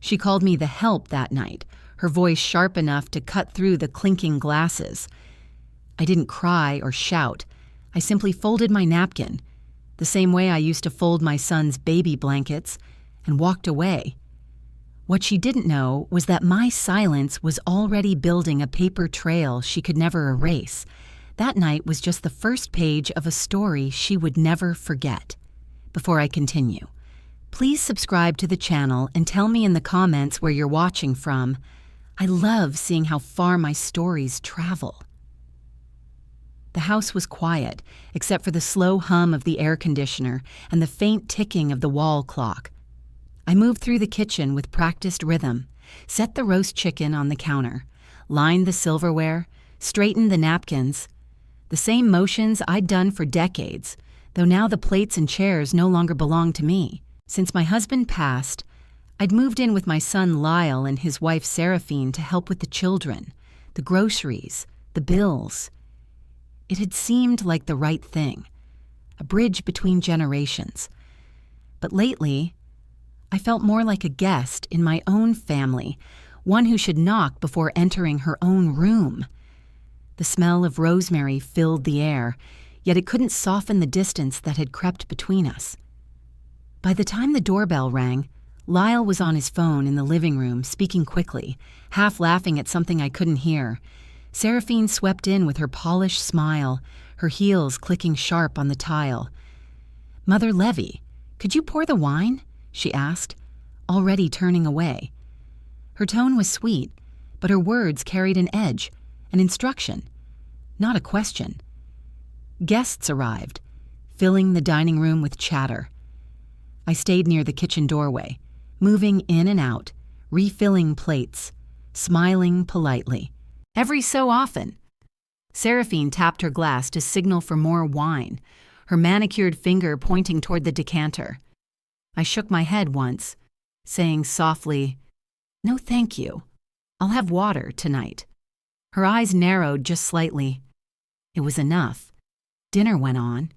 She called me the help that night, her voice sharp enough to cut through the clinking glasses. I didn't cry or shout. I simply folded my napkin, the same way I used to fold my son's baby blankets, and walked away. What she didn't know was that my silence was already building a paper trail she could never erase. That night was just the first page of a story she would never forget. Before I continue, please subscribe to the channel and tell me in the comments where you're watching from. I love seeing how far my stories travel. The house was quiet, except for the slow hum of the air conditioner and the faint ticking of the wall clock. I moved through the kitchen with practiced rhythm, set the roast chicken on the counter, lined the silverware, straightened the napkins. The same motions I'd done for decades, though now the plates and chairs no longer belonged to me. Since my husband passed, I'd moved in with my son Lyle and his wife Seraphine to help with the children, the groceries, the bills. It had seemed like the right thing, a bridge between generations. But lately, I felt more like a guest in my own family, one who should knock before entering her own room. The smell of rosemary filled the air, yet it couldn't soften the distance that had crept between us. By the time the doorbell rang, Lyle was on his phone in the living room, speaking quickly, half laughing at something I couldn't hear. Seraphine swept in with her polished smile, her heels clicking sharp on the tile. "Mother Levy, could you pour the wine?" she asked, already turning away. Her tone was sweet, but her words carried an edge, an instruction, not a question. Guests arrived, filling the dining room with chatter. I stayed near the kitchen doorway, moving in and out, refilling plates, smiling politely. Every so often, Seraphine tapped her glass to signal for more wine, her manicured finger pointing toward the decanter. I shook my head once, saying softly, "No, thank you. I'll have water tonight." Her eyes narrowed just slightly. It was enough. Dinner went on.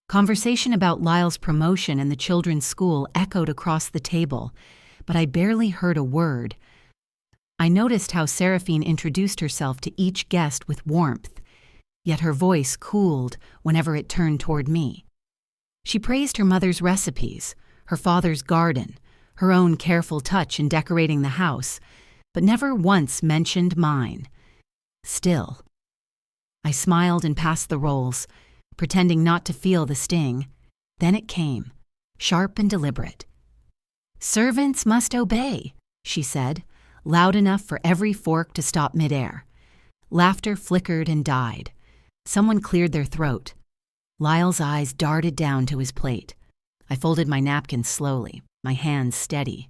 Conversation about Lyle's promotion and the children's school echoed across the table, but I barely heard a word. I noticed how Seraphine introduced herself to each guest with warmth, yet her voice cooled whenever it turned toward me. She praised her mother's recipes, her father's garden, her own careful touch in decorating the house, but never once mentioned mine. Still, I smiled and passed the rolls, pretending not to feel the sting. Then it came, sharp and deliberate. "Servants must obey," she said, loud enough for every fork to stop midair. Laughter flickered and died. Someone cleared their throat. Lyle's eyes darted down to his plate. I folded my napkin slowly, my hands steady.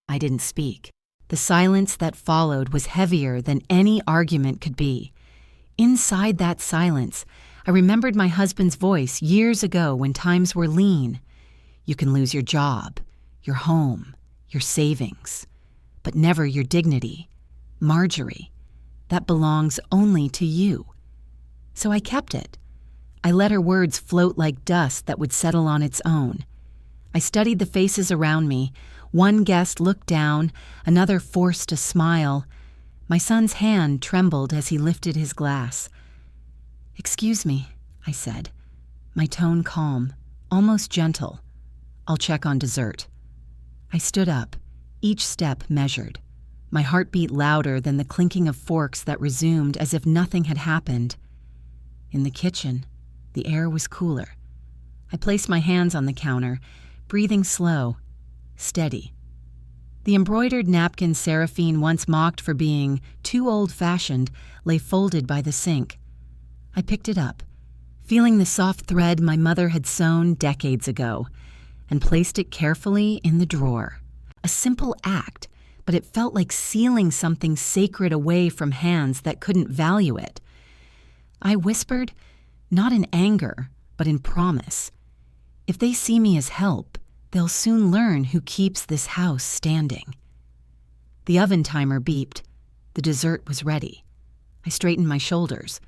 I didn't speak. The silence that followed was heavier than any argument could be. Inside that silence, I remembered my husband's voice years ago when times were lean. "You can lose your job, your home, your savings, but never your dignity. Marjorie, that belongs only to you." So I kept it. I let her words float like dust that would settle on its own. I studied the faces around me. One guest looked down, another forced a smile. My son's hand trembled as he lifted his glass. "Excuse me," I said, my tone calm, almost gentle. "I'll check on dessert." I stood up, each step measured, my heartbeat louder than the clinking of forks that resumed as if nothing had happened. In the kitchen, the air was cooler. I placed my hands on the counter, breathing slow, steady. The embroidered napkin Seraphine once mocked for being too old-fashioned lay folded by the sink. I picked it up, feeling the soft thread my mother had sewn decades ago, and placed it carefully in the drawer. A simple act, but it felt like sealing something sacred away from hands that couldn't value it. I whispered, not in anger, but in promise. If they see me as help, they'll soon learn who keeps this house standing. The oven timer beeped. The dessert was ready. I straightened my shoulders,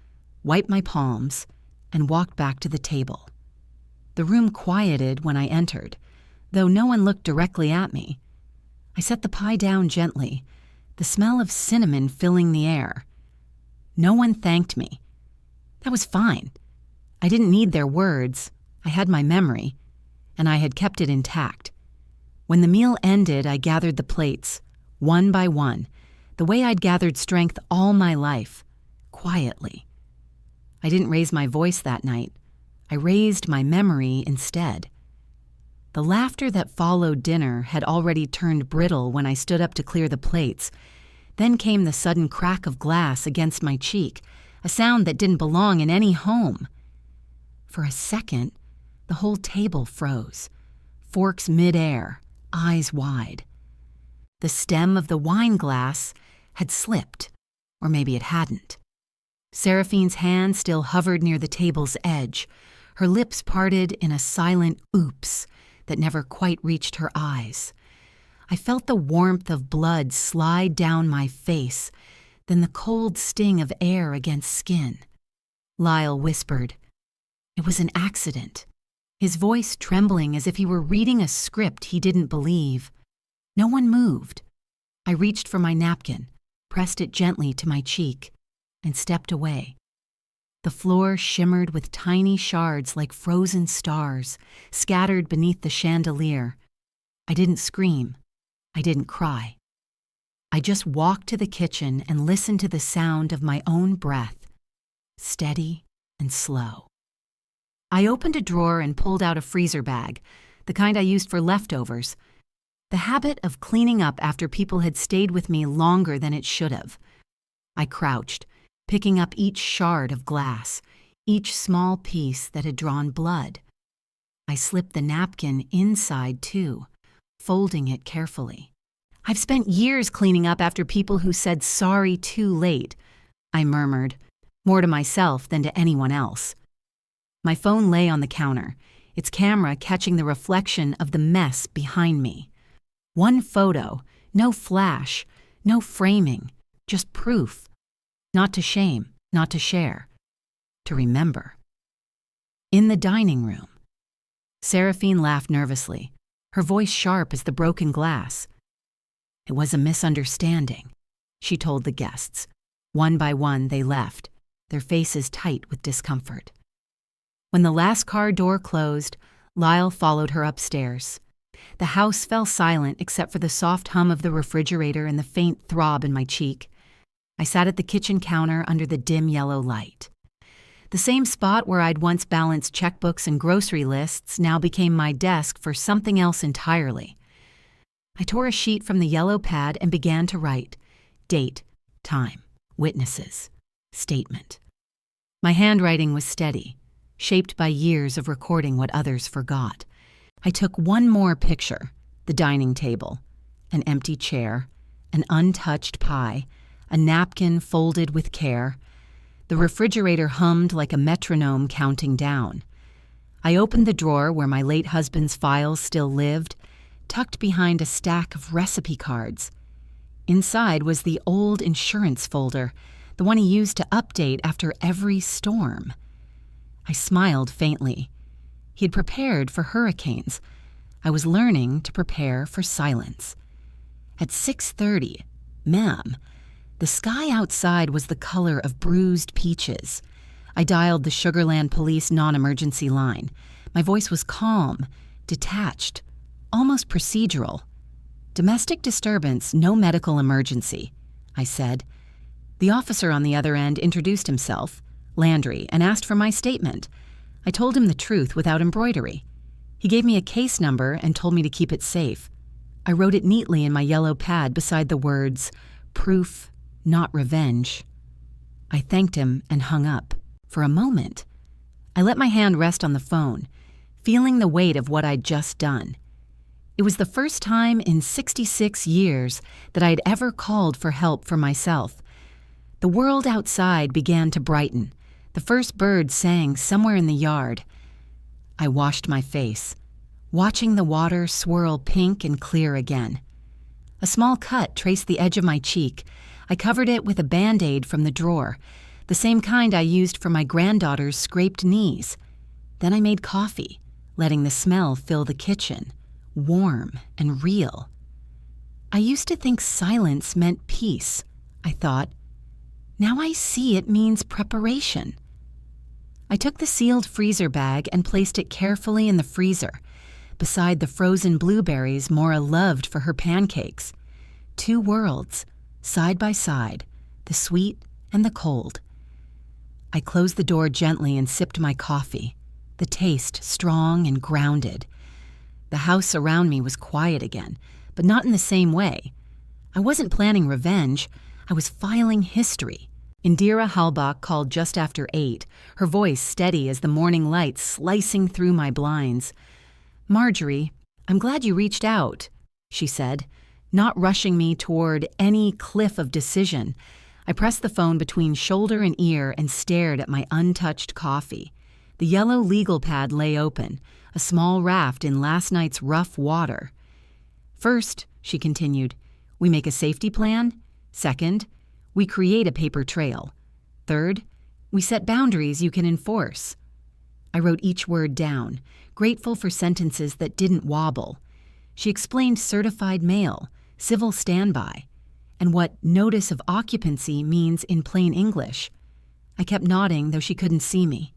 wiped my palms, and walked back to the table. The room quieted when I entered, though no one looked directly at me. I set the pie down gently, the smell of cinnamon filling the air. No one thanked me. That was fine. I didn't need their words. I had my memory, and I had kept it intact. When the meal ended, I gathered the plates, one by one, the way I'd gathered strength all my life, quietly. I didn't raise my voice that night. I raised my memory instead. The laughter that followed dinner had already turned brittle when I stood up to clear the plates. Then came the sudden crack of glass against my cheek, a sound that didn't belong in any home. For a second, the whole table froze, forks midair, eyes wide. The stem of the wine glass had slipped, or maybe it hadn't. Seraphine's hand still hovered near the table's edge, her lips parted in a silent oops that never quite reached her eyes. I felt the warmth of blood slide down my face, then the cold sting of air against skin. Lyle whispered, "It was an accident," his voice trembling as if he were reading a script he didn't believe. No one moved. I reached for my napkin, pressed it gently to my cheek, and stepped away. The floor shimmered with tiny shards like frozen stars, scattered beneath the chandelier. I didn't scream. I didn't cry. I just walked to the kitchen and listened to the sound of my own breath, steady and slow. I opened a drawer and pulled out a freezer bag, the kind I used for leftovers. The habit of cleaning up after people had stayed with me longer than it should have. I crouched, picking up each shard of glass, each small piece that had drawn blood. I slipped the napkin inside too, folding it carefully. "I've spent years cleaning up after people who said sorry too late," I murmured, more to myself than to anyone else. My phone lay on the counter, its camera catching the reflection of the mess behind me. One photo, no flash, no framing, just proof. Not to shame, not to share, to remember. In the dining room, Seraphine laughed nervously, her voice sharp as the broken glass. "It was a misunderstanding," she told the guests. One by one they left, their faces tight with discomfort. When the last car door closed, Lyle followed her upstairs. The house fell silent except for the soft hum of the refrigerator and the faint throb in my cheek. I sat at the kitchen counter under the dim yellow light. The same spot where I'd once balanced checkbooks and grocery lists now became my desk for something else entirely. I tore a sheet from the yellow pad and began to write. Date, time, witnesses, statement. My handwriting was steady, shaped by years of recording what others forgot. I took one more picture, the dining table, an empty chair, an untouched pie, a napkin folded with care. The refrigerator hummed like a metronome counting down. I opened the drawer where my late husband's files still lived, tucked behind a stack of recipe cards. Inside was the old insurance folder, the one he used to update after every storm. I smiled faintly. He had prepared for hurricanes. I was learning to prepare for silence. At 6:30, "Ma'am," the sky outside was the color of bruised peaches. I dialed the Sugarland Police non-emergency line. My voice was calm, detached, almost procedural. "Domestic disturbance, no medical emergency," I said. The officer on the other end introduced himself, Landry, and asked for my statement. I told him the truth without embroidery. He gave me a case number and told me to keep it safe. I wrote it neatly in my yellow pad beside the words, "Proof, not revenge." I thanked him and hung up. For a moment, I let my hand rest on the phone, feeling the weight of what I'd just done. It was the first time in 66 years that I'd ever called for help for myself. The world outside began to brighten. The first bird sang somewhere in the yard. I washed my face, watching the water swirl pink and clear again. A small cut traced the edge of my cheek. I covered it with a Band-Aid from the drawer, the same kind I used for my granddaughter's scraped knees. Then I made coffee, letting the smell fill the kitchen, warm and real. I used to think silence meant peace, I thought. Now I see it means preparation. I took the sealed freezer bag and placed it carefully in the freezer, beside the frozen blueberries Maura loved for her pancakes. 2 worlds, side by side, the sweet and the cold. I closed the door gently and sipped my coffee, the taste strong and grounded. The house around me was quiet again, but not in the same way. I wasn't planning revenge. I was filing history. Indira Halbach called just after 8, her voice steady as the morning light slicing through my blinds. "Marjorie, I'm glad you reached out," she said, not rushing me toward any cliff of decision. I pressed the phone between shoulder and ear and stared at my untouched coffee. The yellow legal pad lay open, a small raft in last night's rough water. "First," she continued, "we make a safety plan. Second, we create a paper trail. Third, we set boundaries you can enforce." I wrote each word down, grateful for sentences that didn't wobble. She explained certified mail, civil standby, and what notice of occupancy means in plain English. I kept nodding, though she couldn't see me,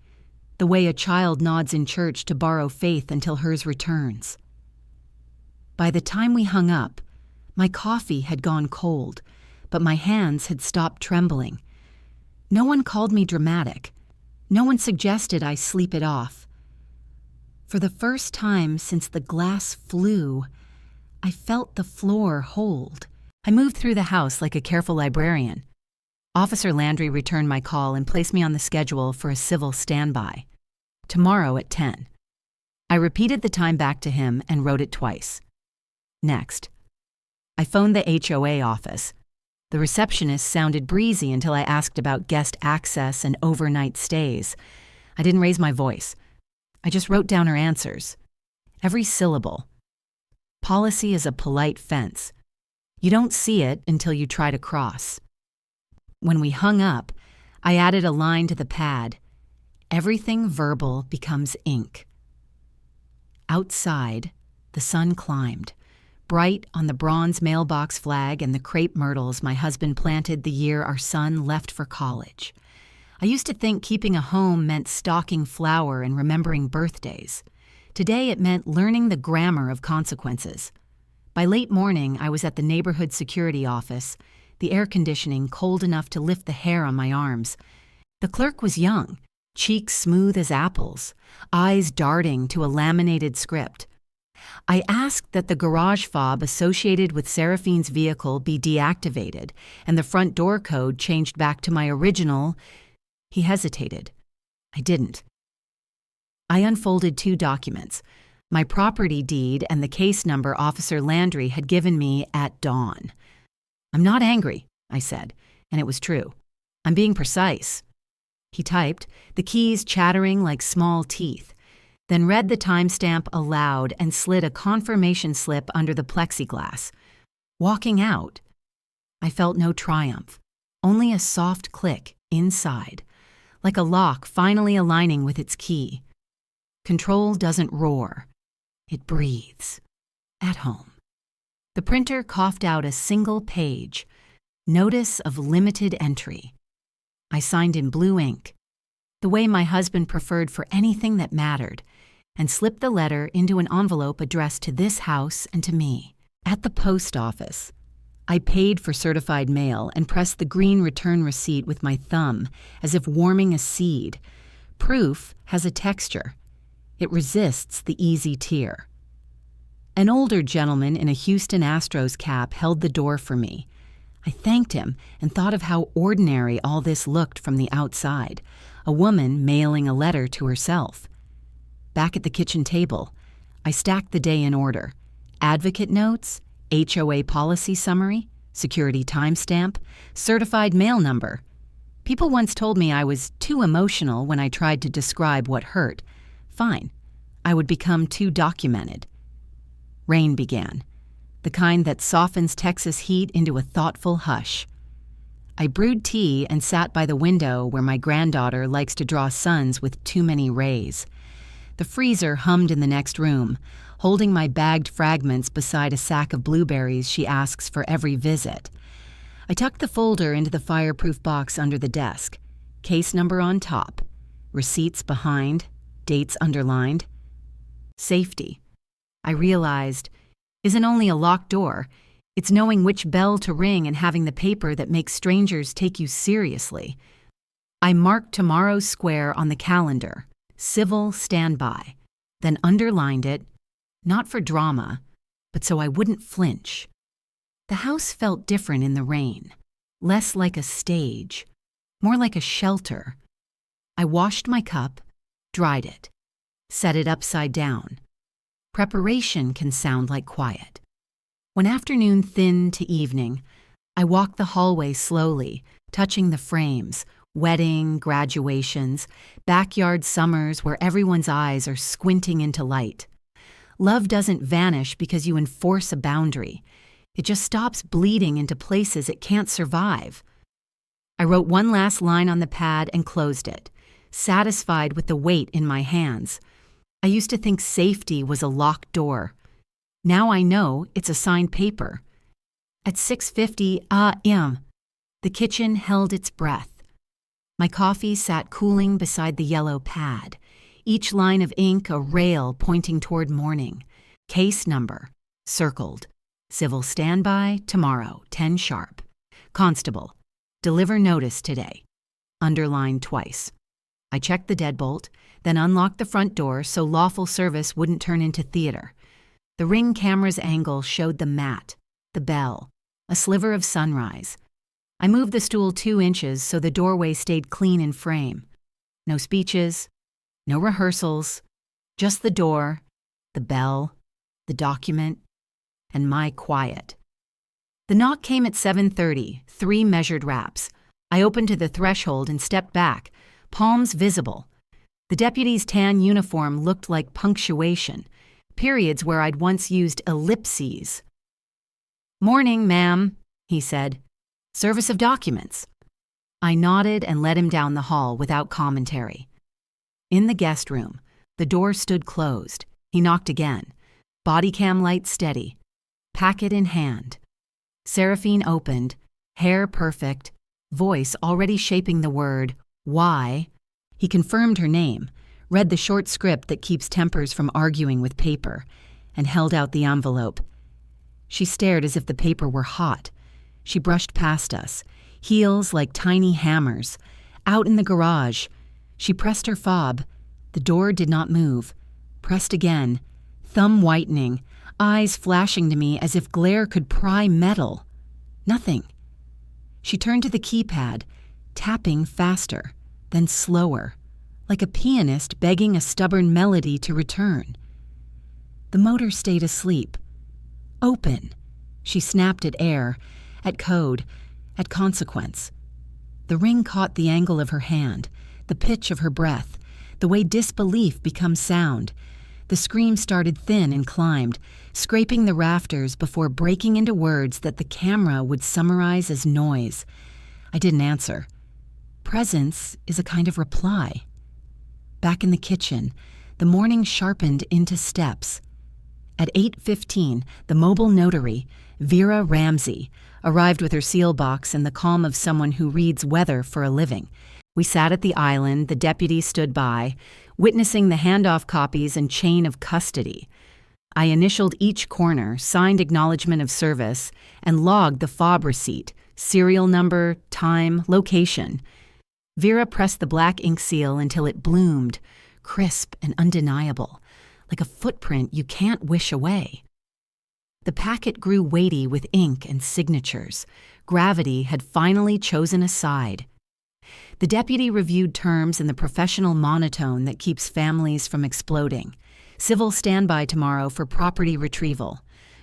the way a child nods in church to borrow faith until hers returns. By the time we hung up, my coffee had gone cold, but my hands had stopped trembling. No one called me dramatic. No one suggested I sleep it off. For the first time since the glass flew, I felt the floor hold. I moved through the house like a careful librarian. Officer Landry returned my call and placed me on the schedule for a civil standby. Tomorrow at 10. I repeated the time back to him and wrote it twice. Next. I phoned the HOA office. The receptionist sounded breezy until I asked about guest access and overnight stays. I didn't raise my voice. I just wrote down her answers. Every syllable. Policy is a polite fence. You don't see it until you try to cross. When we hung up, I added a line to the pad. Everything verbal becomes ink. Outside, the sun climbed, bright on the bronze mailbox flag and the crepe myrtles my husband planted the year our son left for college. I used to think keeping a home meant stocking flour and remembering birthdays. Today it meant learning the grammar of consequences. By late morning, I was at the neighborhood security office, the air conditioning cold enough to lift the hair on my arms. The clerk was young, cheeks smooth as apples, eyes darting to a laminated script. I asked that the garage fob associated with Seraphine's vehicle be deactivated and the front door code changed back to my original. He hesitated. I didn't. I unfolded 2 documents, my property deed and the case number Officer Landry had given me at dawn. "I'm not angry," I said, and it was true. "I'm being precise." He typed, the keys chattering like small teeth, then read the timestamp aloud and slid a confirmation slip under the plexiglass. Walking out, I felt no triumph, only a soft click inside, like a lock finally aligning with its key. Control doesn't roar. It breathes. At home. The printer coughed out a single page. Notice of limited entry. I signed in blue ink, the way my husband preferred for anything that mattered, and slipped the letter into an envelope addressed to this house and to me. At the post office, I paid for certified mail and pressed the green return receipt with my thumb, as if warming a seed. Proof has a texture. It resists the easy tear. An older gentleman in a Houston Astros cap held the door for me. I thanked him and thought of how ordinary all this looked from the outside, a woman mailing a letter to herself. Back at the kitchen table, I stacked the day in order. Advocate notes, HOA policy summary, security timestamp, certified mail number. People once told me I was too emotional when I tried to describe what hurt. Fine. I would become too documented. Rain began, the kind that softens Texas heat into a thoughtful hush. I brewed tea and sat by the window where my granddaughter likes to draw suns with too many rays. The freezer hummed in the next room, holding my bagged fragments beside a sack of blueberries she asks for every visit. I tucked the folder into the fireproof box under the desk, case number on top, receipts behind, dates underlined. Safety, I realized, isn't only a locked door, it's knowing which bell to ring and having the paper that makes strangers take you seriously. I marked tomorrow's square on the calendar, civil standby, then underlined it, not for drama, but so I wouldn't flinch. The house felt different in the rain, less like a stage, more like a shelter. I washed my cup, dried it, set it upside down. Preparation can sound like quiet. When afternoon thinned to evening, I walked the hallway slowly, touching the frames, wedding, graduations, backyard summers where everyone's eyes are squinting into light. Love doesn't vanish because you enforce a boundary. It just stops bleeding into places it can't survive. I wrote one last line on the pad and closed it, satisfied with the weight in my hands. I used to think safety was a locked door. Now I know it's a signed paper. At 6:50 a.m., the kitchen held its breath. My coffee sat cooling beside the yellow pad, each line of ink a rail pointing toward morning. Case number, circled. Civil standby, tomorrow, 10 sharp. Constable, deliver notice today. Underlined twice. I checked the deadbolt, then unlocked the front door so lawful service wouldn't turn into theater. The Ring camera's angle showed the mat, the bell, a sliver of sunrise. I moved the stool 2 inches so the doorway stayed clean in frame. No speeches, no rehearsals, just the door, the bell, the document, and my quiet. The knock came at 7:30, 3 measured raps. I opened to the threshold and stepped back, palms visible. The deputy's tan uniform looked like punctuation, periods where I'd once used ellipses. "Morning, ma'am," he said. "Service of documents." I nodded and led him down the hall without commentary. In the guest room, the door stood closed. He knocked again. Body cam light steady. Packet in hand. Seraphine opened, hair perfect, voice already shaping the word, why. He confirmed her name, read the short script that keeps tempers from arguing with paper, and held out the envelope. She stared as if the paper were hot. She brushed past us, heels like tiny hammers. Out in the garage, she pressed her fob. The door did not move. Pressed again, thumb whitening, eyes flashing to me as if glare could pry metal. Nothing. She turned to the keypad, tapping faster, then slower, like a pianist begging a stubborn melody to return. The motor stayed asleep. Open. She snapped at air, at code, at consequence. The Ring caught the angle of her hand, the pitch of her breath, the way disbelief becomes sound. The scream started thin and climbed, scraping the rafters before breaking into words that the camera would summarize as noise. I didn't answer. Presence is a kind of reply. Back in the kitchen, the morning sharpened into steps. At 8:15, the mobile notary, Vera Ramsey, arrived with her seal box and the calm of someone who reads weather for a living. We sat at the island, the deputy stood by, witnessing the handoff copies and chain of custody. I initialed each corner, signed acknowledgement of service, and logged the fob receipt, serial number, time, location. Vera pressed the black ink seal until it bloomed, crisp and undeniable, like a footprint you can't wish away. The packet grew weighty with ink and signatures. Gravity had finally chosen a side. The deputy reviewed terms in the professional monotone that keeps families from exploding. Civil standby tomorrow for property retrieval.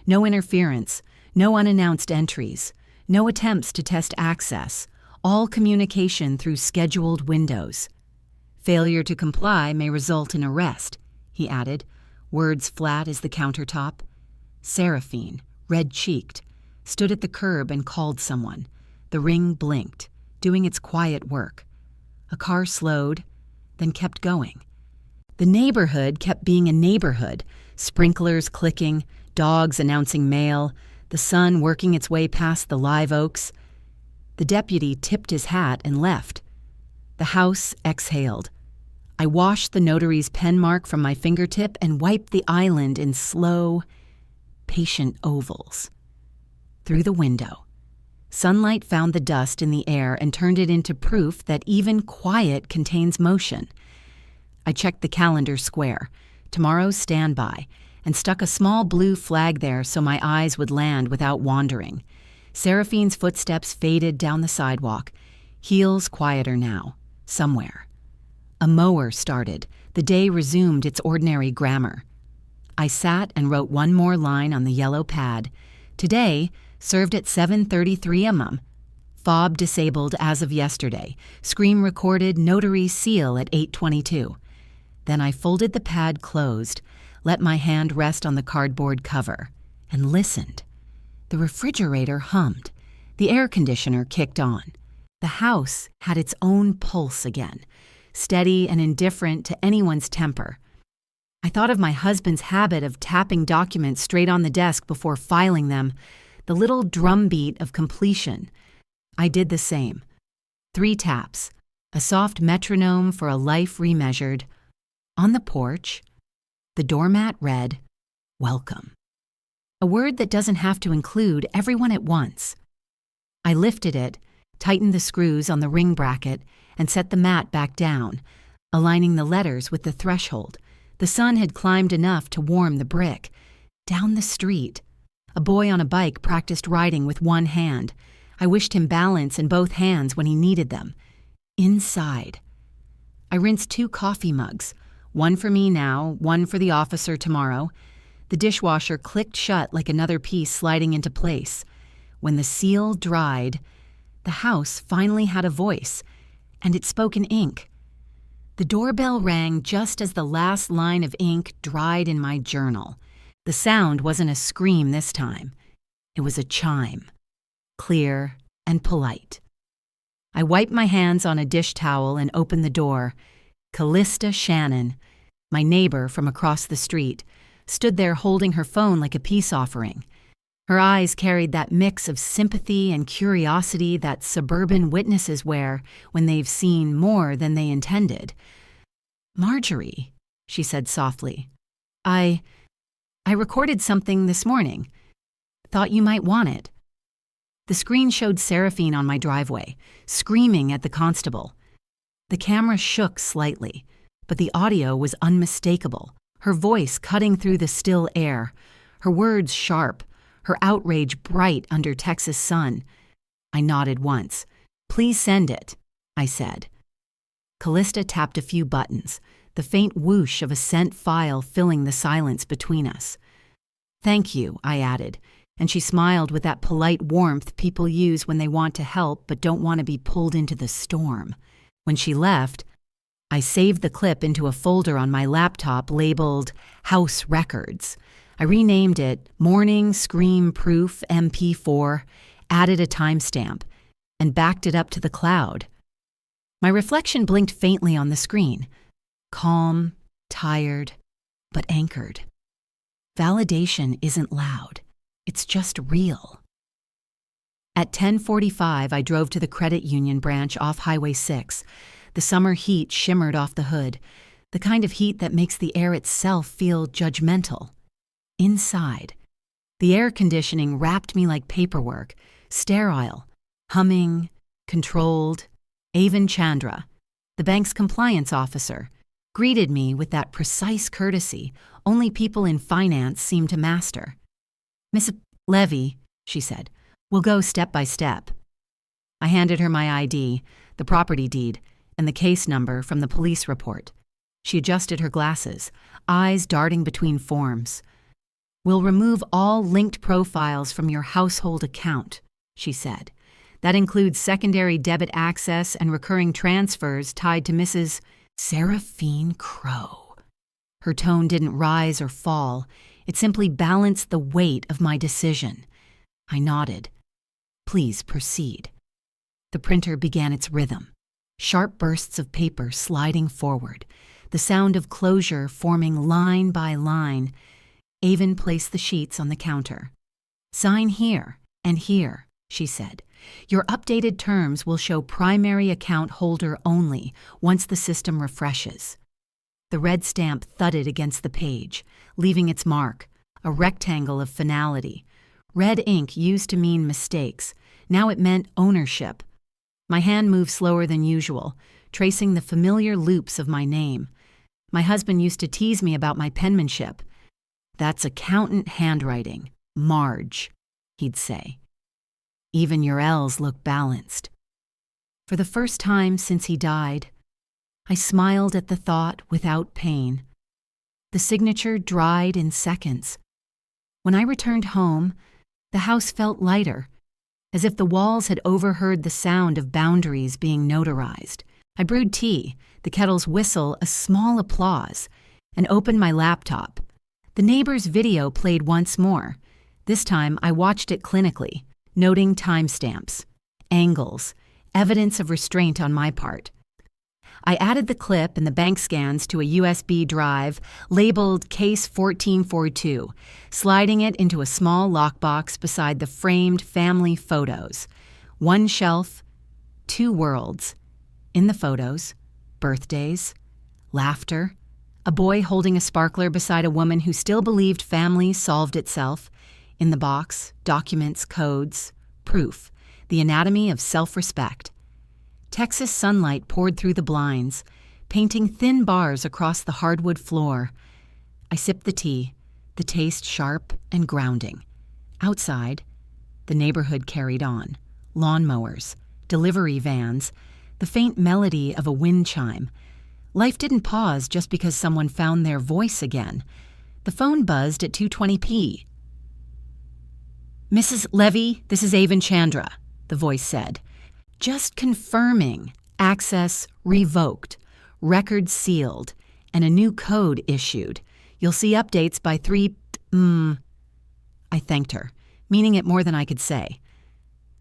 No interference, no unannounced entries, no attempts to test access, all communication through scheduled windows. Failure to comply may result in arrest, he added, words flat as the countertop. Seraphine, red-cheeked, stood at the curb and called someone. The Ring blinked, doing its quiet work. A car slowed, then kept going. The neighborhood kept being a neighborhood, sprinklers clicking, dogs announcing mail, the sun working its way past the live oaks. The deputy tipped his hat and left. The house exhaled. I washed the notary's pen mark from my fingertip and wiped the island in slow, patient ovals. Through the window, sunlight found the dust in the air and turned it into proof that even quiet contains motion. I checked the calendar square, tomorrow's standby, and stuck a small blue flag there so my eyes would land without wandering. Seraphine's footsteps faded down the sidewalk, heels quieter now, somewhere. A mower started. The day resumed its ordinary grammar. I sat and wrote one more line on the yellow pad. Today, served at 7:33 a.m. Fob disabled as of yesterday. Scream recorded, notary seal at 8:22. Then I folded the pad closed, let my hand rest on the cardboard cover, and listened. The refrigerator hummed. The air conditioner kicked on. The house had its own pulse again, steady and indifferent to anyone's temper. I thought of my husband's habit of tapping documents straight on the desk before filing them, the little drumbeat of completion. I did the same. 3 taps, a soft metronome for a life remeasured. On the porch, the doormat read, "Welcome." A word that doesn't have to include everyone at once. I lifted it, tightened the screws on the ring bracket, and set the mat back down, aligning the letters with the threshold. The sun had climbed enough to warm the brick. Down the street, a boy on a bike practiced riding with one hand. I wished him balance in both hands when he needed them. Inside, I rinsed 2 coffee mugs, one for me now, one for the officer tomorrow. The dishwasher clicked shut like another piece sliding into place. When the seal dried, the house finally had a voice, and it spoke in ink. The doorbell rang just as the last line of ink dried in my journal. The sound wasn't a scream this time. It was a chime, clear and polite. I wiped my hands on a dish towel and opened the door. Callista Shannon, my neighbor from across the street, stood there holding her phone like a peace offering. Her eyes carried that mix of sympathy and curiosity that suburban witnesses wear when they've seen more than they intended. "Marjorie," she said softly, I recorded something this morning. Thought you might want it." The screen showed Seraphine on my driveway, screaming at the constable. The camera shook slightly, but the audio was unmistakable, her voice cutting through the still air, her words sharp, her outrage bright under Texas sun. I nodded once. "Please send it," I said. Callista tapped a few buttons, the faint whoosh of a sent file filling the silence between us. "Thank you," I added, and she smiled with that polite warmth people use when they want to help but don't want to be pulled into the storm. When she left, I saved the clip into a folder on my laptop labeled House Records. I renamed it Morning Scream Proof MP4, added a timestamp, and backed it up to the cloud. My reflection blinked faintly on the screen. Calm, tired, but anchored. Validation isn't loud. It's just real. At 10:45, I drove to the credit union branch off Highway 6. The summer heat shimmered off the hood, the kind of heat that makes the air itself feel judgmental. Inside, the air conditioning wrapped me like paperwork, sterile, humming, controlled. Avin Chandra, the bank's compliance officer, greeted me with that precise courtesy only people in finance seem to master. "Miss Levy," she said, "we'll go step by step." I handed her my ID, the property deed, and the case number from the police report. She adjusted her glasses, eyes darting between forms. "We'll remove all linked profiles from your household account," she said. "That includes secondary debit access and recurring transfers tied to Mrs. Seraphine Crow." Her tone didn't rise or fall. It simply balanced the weight of my decision. I nodded. "Please proceed." The printer began its rhythm, sharp bursts of paper sliding forward, the sound of closure forming line by line. Avon placed the sheets on the counter. "Sign here and here," she said. "Your updated terms will show primary account holder only once the system refreshes." The red stamp thudded against the page, leaving its mark, a rectangle of finality. Red ink used to mean mistakes. Now it meant ownership. My hand moved slower than usual, tracing the familiar loops of my name. My husband used to tease me about my penmanship. "That's accountant handwriting, Marge," he'd say. "Even your L's look balanced." For the first time since he died, I smiled at the thought without pain. The signature dried in seconds. When I returned home, the house felt lighter, as if the walls had overheard the sound of boundaries being notarized. I brewed tea, the kettle's whistle a small applause, and opened my laptop. The neighbor's video played once more. This time I watched it clinically, noting timestamps, angles, evidence of restraint on my part. I added the clip and the bank scans to a USB drive labeled Case 1442, sliding it into a small lockbox beside the framed family photos. One shelf, two worlds. In the photos, birthdays, laughter, a boy holding a sparkler beside a woman who still believed family solved itself. In the box, documents, codes, proof, the anatomy of self-respect. Texas sunlight poured through the blinds, painting thin bars across the hardwood floor. I sipped the tea, the taste sharp and grounding. Outside, the neighborhood carried on. Lawnmowers, delivery vans, the faint melody of a wind chime. Life didn't pause just because someone found their voice again. The phone buzzed at 2:20 p. "Mrs. Levy, this is Avon Chandra," the voice said. "Just confirming. Access revoked, record sealed, and a new code issued. You'll see updates by 3 I thanked her, meaning it more than I could say.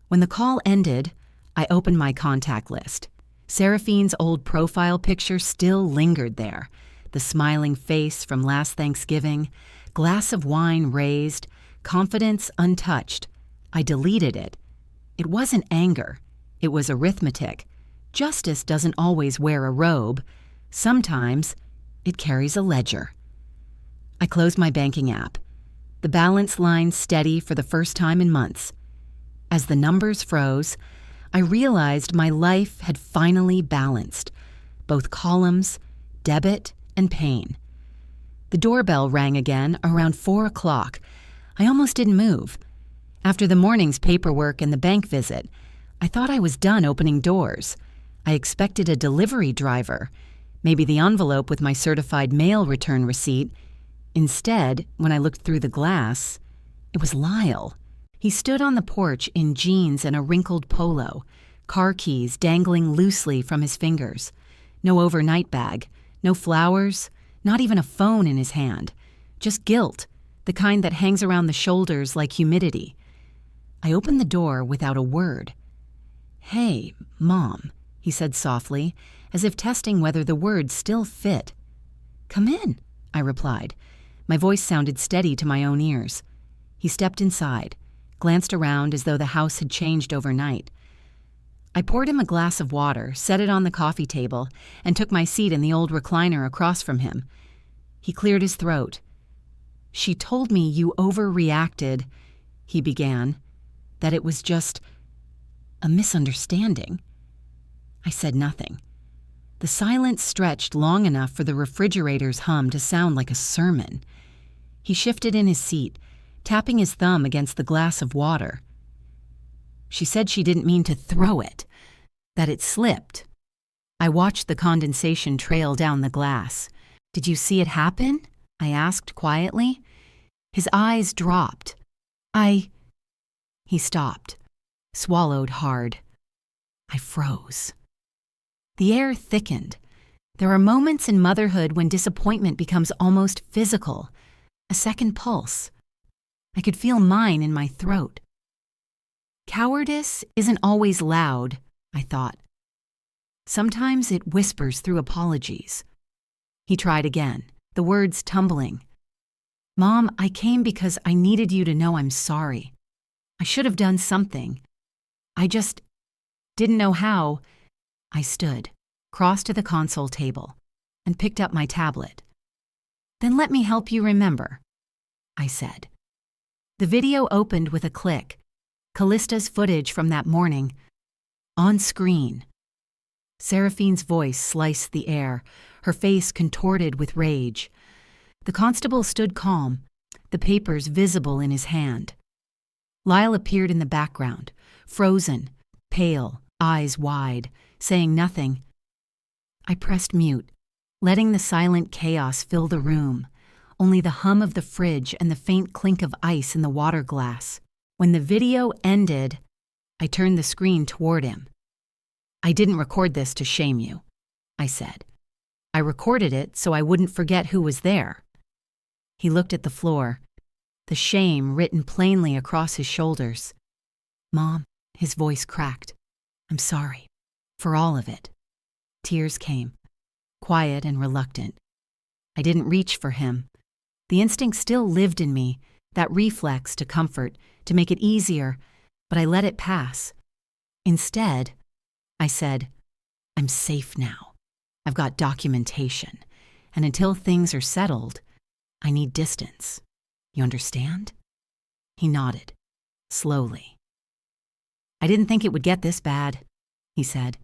When the call ended, I opened my contact list. Seraphine's old profile picture still lingered there. The smiling face from last Thanksgiving, glass of wine raised, confidence untouched. I deleted it. It wasn't anger. It was arithmetic. Justice doesn't always wear a robe. Sometimes it carries a ledger. I closed my banking app. The balance line steady for the first time in months. As the numbers froze, I realized my life had finally balanced, both columns, debit and pain. The doorbell rang again around 4 o'clock. I almost didn't move. After the morning's paperwork and the bank visit, I thought I was done opening doors. I expected a delivery driver, maybe the envelope with my certified mail return receipt. Instead, when I looked through the glass, it was Lyle. He stood on the porch in jeans and a wrinkled polo, car keys dangling loosely from his fingers. No overnight bag, no flowers, not even a phone in his hand. Just guilt, the kind that hangs around the shoulders like humidity. I opened the door without a word. "Hey, Mom," he said softly, as if testing whether the words still fit. "Come in," I replied. My voice sounded steady to my own ears. He stepped inside, glanced around as though the house had changed overnight. I poured him a glass of water, set it on the coffee table, and took my seat in the old recliner across from him. He cleared his throat. "She told me you overreacted," he began, "that it was just a misunderstanding." I said nothing. The silence stretched long enough for the refrigerator's hum to sound like a sermon. He shifted in his seat, tapping his thumb against the glass of water. "She said she didn't mean to throw it, that it slipped." I watched the condensation trail down the glass. "Did you see it happen?" I asked quietly. His eyes dropped. He stopped, swallowed hard. I froze. The air thickened. There are moments in motherhood when disappointment becomes almost physical, a second pulse. I could feel mine in my throat. Cowardice isn't always loud, I thought. Sometimes it whispers through apologies. He tried again, the words tumbling. Mom, I came because I needed you to know I'm sorry. I should have done something. I just didn't know how. I stood, crossed to the console table, and picked up my tablet. Then let me help you remember, I said. The video opened with a click. Callista's footage from that morning. On screen. Seraphine's voice sliced the air, her face contorted with rage. The constable stood calm, the papers visible in his hand. Lyle appeared in the background, frozen, pale, eyes wide, saying nothing. I pressed mute, letting the silent chaos fill the room, only the hum of the fridge and the faint clink of ice in the water glass. When the video ended, I turned the screen toward him. I didn't record this to shame you, I said. I recorded it so I wouldn't forget who was there. He looked at the floor, the shame written plainly across his shoulders. Mom, his voice cracked. I'm sorry. For all of it. Tears came, quiet and reluctant. I didn't reach for him. The instinct still lived in me, that reflex to comfort, to make it easier, but I let it pass. Instead, I said, I'm safe now. I've got documentation, and until things are settled, I need distance. You understand? He nodded, slowly. I didn't think it would get this bad, he said.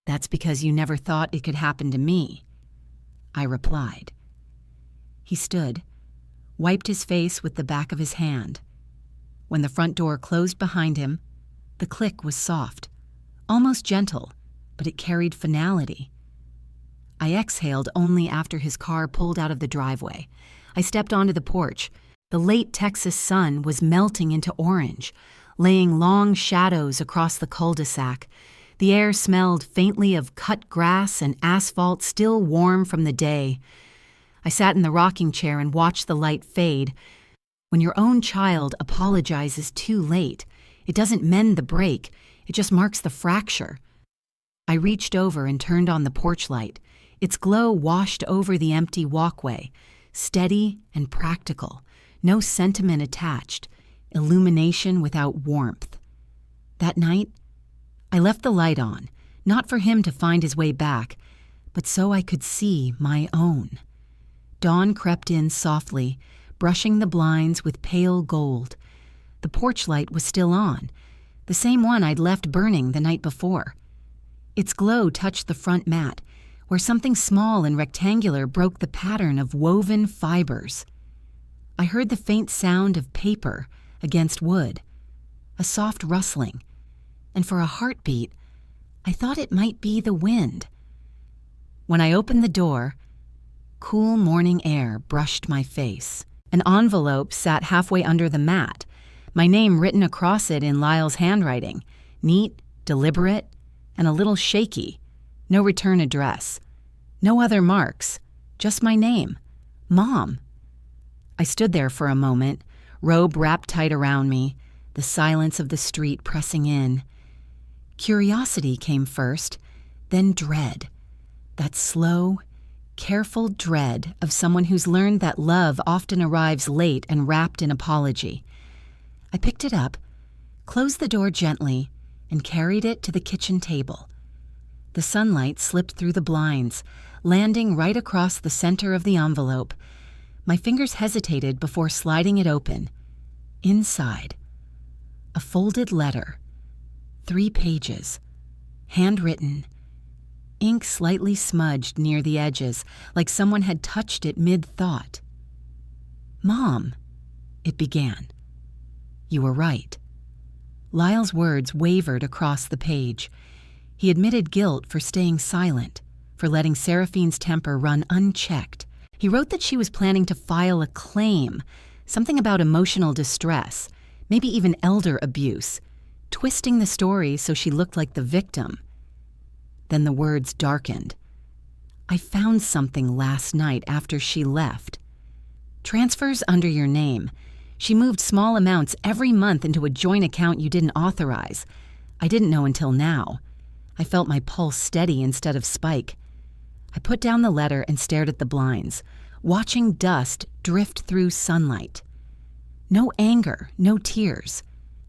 That's because you never thought it could happen to me, I replied. He stood, wiped his face with the back of his hand. When the front door closed behind him, the click was soft, almost gentle, but it carried finality. I exhaled only after his car pulled out of the driveway. I stepped onto the porch. The late Texas sun was melting into orange, laying long shadows across the cul-de-sac. The air smelled faintly of cut grass and asphalt still warm from the day. I sat in the rocking chair and watched the light fade. When your own child apologizes too late, it doesn't mend the break, it just marks the fracture. I reached over and turned on the porch light. Its glow washed over the empty walkway, steady and practical, no sentiment attached, illumination without warmth. That night, I left the light on, not for him to find his way back, but so I could see my own. Dawn crept in softly, brushing the blinds with pale gold. The porch light was still on, the same one I'd left burning the night before. Its glow touched the front mat, where something small and rectangular broke the pattern of woven fibers. I heard the faint sound of paper against wood, a soft rustling, and for a heartbeat, I thought it might be the wind. When I opened the door, cool morning air brushed my face. An envelope sat halfway under the mat, my name written across it in Lyle's handwriting, neat, deliberate, and a little shaky. No return address. No other marks. Just my name. Mom. I stood there for a moment, robe wrapped tight around me, the silence of the street pressing in. Curiosity came first, then dread. That slow, careful dread of someone who's learned that love often arrives late and wrapped in apology. I picked it up, closed the door gently, and carried it to the kitchen table. The sunlight slipped through the blinds, landing right across the center of the envelope. My fingers hesitated before sliding it open. Inside, a folded letter, 3 pages, handwritten, ink slightly smudged near the edges, like someone had touched it mid-thought. Mom, it began. You were right. Lyle's words wavered across the page. He admitted guilt for staying silent, for letting Seraphine's temper run unchecked. He wrote that she was planning to file a claim, something about emotional distress, maybe even elder abuse, twisting the story so she looked like the victim. Then the words darkened. I found something last night after she left. Transfers under your name. She moved small amounts every month into a joint account you didn't authorize. I didn't know until now. I felt my pulse steady instead of spike. I put down the letter and stared at the blinds, watching dust drift through sunlight. No anger, no tears,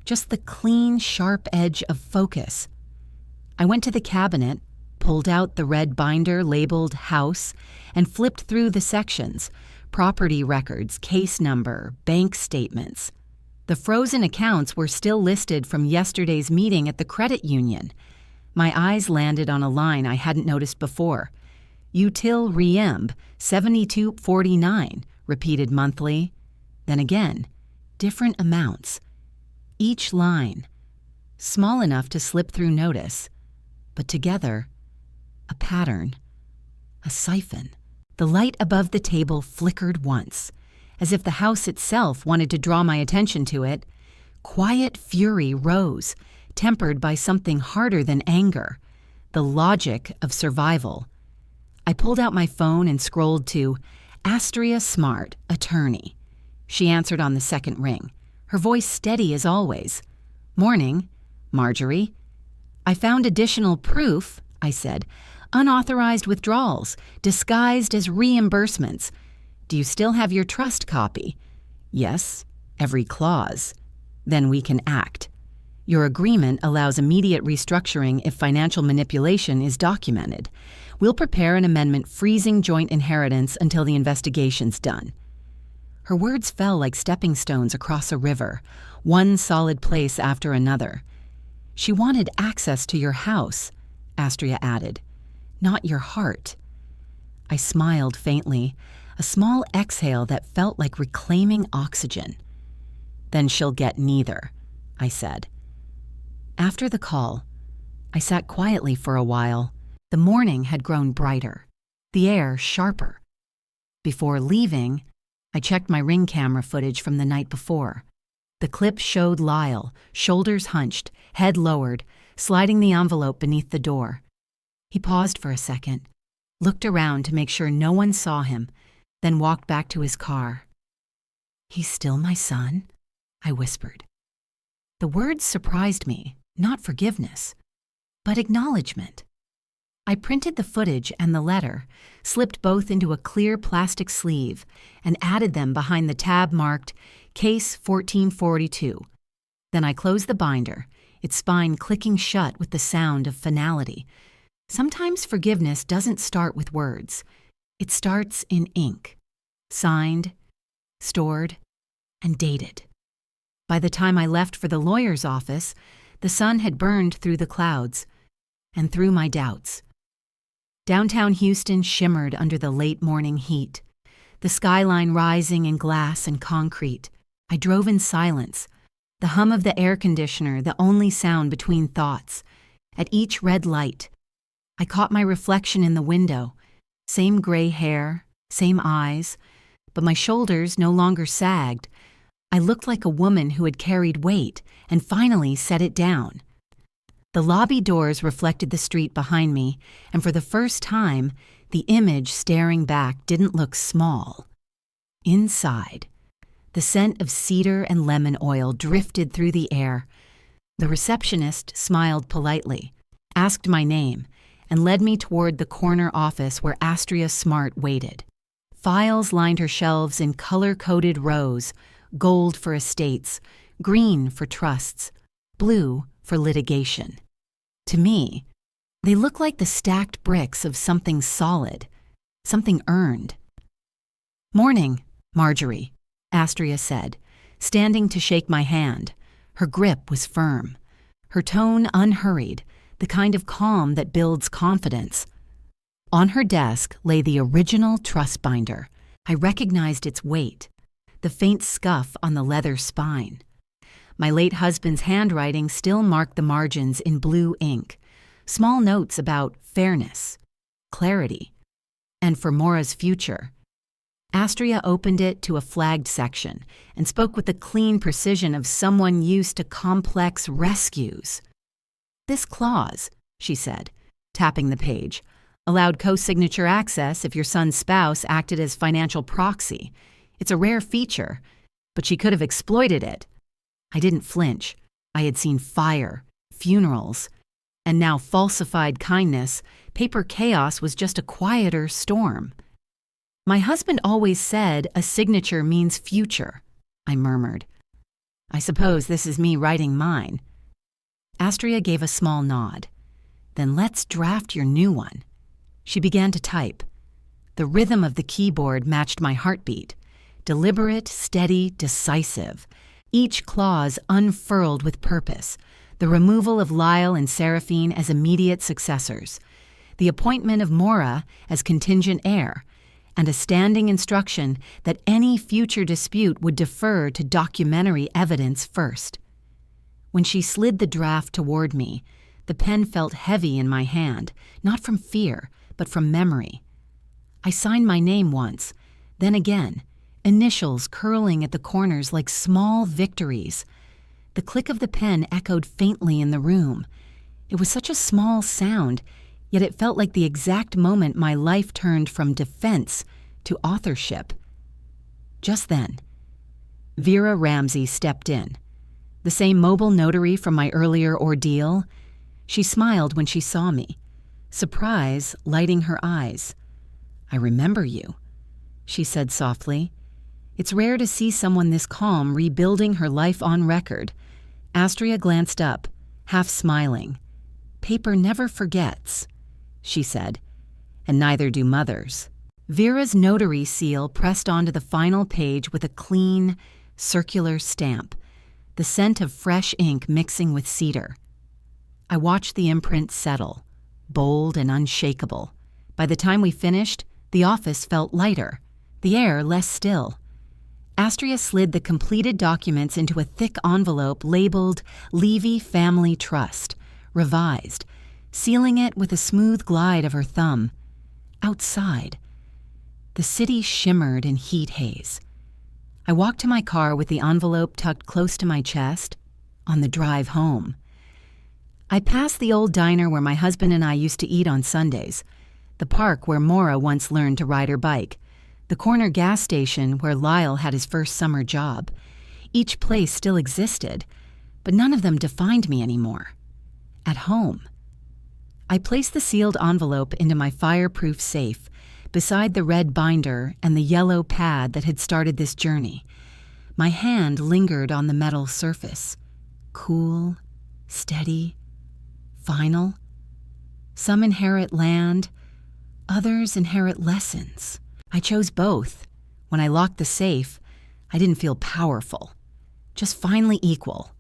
just the clean, sharp edge of focus. I went to the cabinet, pulled out the red binder labeled House, and flipped through the sections: property records, case number, bank statements. The frozen accounts were still listed from yesterday's meeting at the credit union. My eyes landed on a line I hadn't noticed before. Util Reimb, 7249, repeated monthly. Then again, different amounts. Each line, small enough to slip through notice, but together, a pattern, a siphon. The light above the table flickered once, as if the house itself wanted to draw my attention to it. Quiet fury rose, tempered by something harder than anger, the logic of survival. I pulled out my phone and scrolled to Astria Smart, attorney. She answered on the second ring, her voice steady as always. "Morning, Marjorie." "I found additional proof," I said. "Unauthorized withdrawals, disguised as reimbursements. Do you still have your trust copy?" "Yes, every clause." "Then we can act. Your agreement allows immediate restructuring if financial manipulation is documented. We'll prepare an amendment freezing joint inheritance until the investigation's done." Her words fell like stepping stones across a river, one solid place after another. "She wanted access to your house," Astria added, "not your heart." I smiled faintly, a small exhale that felt like reclaiming oxygen. "Then she'll get neither," I said. After the call, I sat quietly for a while. The morning had grown brighter, the air sharper. Before leaving, I checked my Ring camera footage from the night before. The clip showed Lyle, shoulders hunched, head lowered, sliding the envelope beneath the door. He paused for a second, looked around to make sure no one saw him, then walked back to his car. "He's still my son?" I whispered. The words surprised me, not forgiveness, but acknowledgement. I printed the footage and the letter, slipped both into a clear plastic sleeve, and added them behind the tab marked Case 1442. Then I closed the binder, its spine clicking shut with the sound of finality. Sometimes forgiveness doesn't start with words. It starts in ink, signed, stored, and dated. By the time I left for the lawyer's office, the sun had burned through the clouds and through my doubts. Downtown Houston shimmered under the late morning heat, the skyline rising in glass and concrete. I drove in silence, the hum of the air conditioner the only sound between thoughts. At each red light, I caught my reflection in the window, same gray hair, same eyes, but my shoulders no longer sagged. I looked like a woman who had carried weight and finally set it down. The lobby doors reflected the street behind me, and for the first time, the image staring back didn't look small. Inside, the scent of cedar and lemon oil drifted through the air. The receptionist smiled politely, asked my name, and led me toward the corner office where Astria Smart waited. Files lined her shelves in color-coded rows, gold for estates, green for trusts, blue for litigation. To me, they look like the stacked bricks of something solid, something earned. "Morning, Marjorie," Astria said, standing to shake my hand. Her grip was firm, her tone unhurried, the kind of calm that builds confidence. On her desk lay the original trust binder. I recognized its weight, the faint scuff on the leather spine. My late husband's handwriting still marked the margins in blue ink, small notes about fairness, clarity, and for Maura's future. Astria opened it to a flagged section and spoke with the clean precision of someone used to complex rescues. "This clause," she said, tapping the page, "allowed co-signature access if your son's spouse acted as financial proxy. It's a rare feature, but she could have exploited it." I didn't flinch. I had seen fire, funerals, and now falsified kindness. Paper chaos was just a quieter storm. My husband always said a signature means future, I murmured. I suppose this is me writing mine. Astria gave a small nod. Then let's draft your new one. She began to type. The rhythm of the keyboard matched my heartbeat. Deliberate, steady, decisive. Each clause unfurled with purpose. The removal of Lyle and Seraphine as immediate successors. The appointment of Maura as contingent heir. And a standing instruction that any future dispute would defer to documentary evidence first. When she slid the draft toward me, the pen felt heavy in my hand, not from fear, but from memory. I signed my name once, then again, initials curling at the corners like small victories. The click of the pen echoed faintly in the room. It was such a small sound, yet it felt like the exact moment my life turned from defense to authorship. Just then, Vera Ramsey stepped in. The same mobile notary from my earlier ordeal. She smiled when she saw me, surprise lighting her eyes. I remember you, she said softly. It's rare to see someone this calm rebuilding her life on record. Astria glanced up, half smiling. Paper never forgets, she said, and neither do mothers. Vera's notary seal pressed onto the final page with a clean, circular stamp, the scent of fresh ink mixing with cedar. I watched the imprint settle, bold and unshakable. By the time we finished, the office felt lighter, the air less still. Astria slid the completed documents into a thick envelope labeled Levy Family Trust, revised, sealing it with a smooth glide of her thumb. Outside, the city shimmered in heat haze. I walked to my car with the envelope tucked close to my chest. On the drive home, I passed the old diner where my husband and I used to eat on Sundays, the park where Maura once learned to ride her bike, the corner gas station where Lyle had his first summer job. Each place still existed, but none of them defined me anymore. At home, I placed the sealed envelope into my fireproof safe, beside the red binder and the yellow pad that had started this journey. My hand lingered on the metal surface. Cool, steady, final. Some inherit land, others inherit lessons. I chose both. When I locked the safe, I didn't feel powerful, just finally equal.